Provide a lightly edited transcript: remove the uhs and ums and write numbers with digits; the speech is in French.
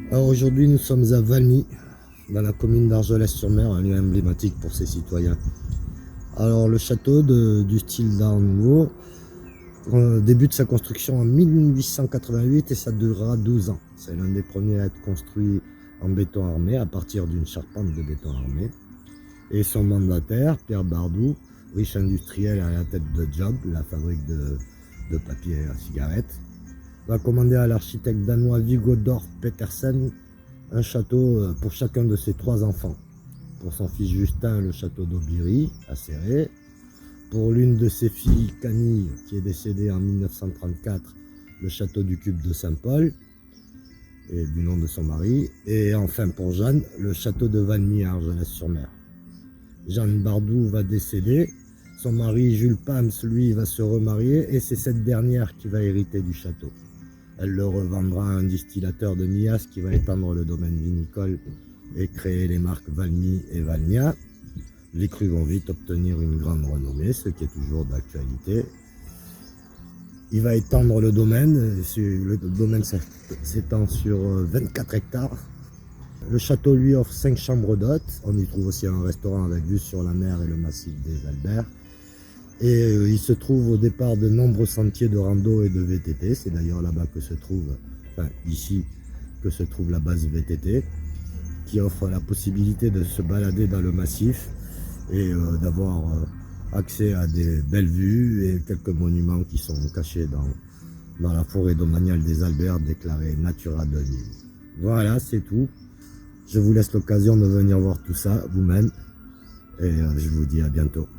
Alors aujourd'hui nous sommes à Valmy, dans la commune d'Argelès-sur-Mer, un lieu emblématique pour ses citoyens. Alors le château du style d'art nouveau débute sa construction en 1888 et ça durera 12 ans. C'est l'un des premiers à être construit en béton armé à partir d'une charpente de béton armé. Et son mandataire, Pierre Bardou, riche industriel à la tête de Job, la fabrique de papier à cigarettes, va commander à l'architecte danois Viggo Dorf Petersen un château pour chacun de ses 3 enfants. Pour son fils Justin, le château d'Aubiry, à Céré. Pour l'une de ses filles, Camille, qui est décédée en 1934, le château du Cube de Saint-Paul, et du nom de son mari. Et enfin pour Jeanne, le château de Valmy à Argelès-sur-Mer. Jeanne Bardou va décéder. Son mari Jules Pams, lui, va se remarier et c'est cette dernière qui va hériter du château. Elle le revendra à un distillateur de Mias qui va étendre le domaine vinicole et créer les marques Valmy et Valmia. Les crus vont vite obtenir une grande renommée, ce qui est toujours d'actualité. Il va étendre le domaine s'étend sur 24 hectares. Le château lui offre 5 chambres d'hôtes. On y trouve aussi un restaurant avec vue sur la mer et le massif des Alberts. Et il se trouve au départ de nombreux sentiers de rando et de VTT. C'est d'ailleurs là-bas que se trouve, ici, que se trouve la base VTT, qui offre la possibilité de se balader dans le massif et d'avoir accès à des belles vues et quelques monuments qui sont cachés dans la forêt domaniale des Alberts déclarée Natura 2000. Voilà, c'est tout. Je vous laisse l'occasion de venir voir tout ça vous-même et je vous dis à bientôt.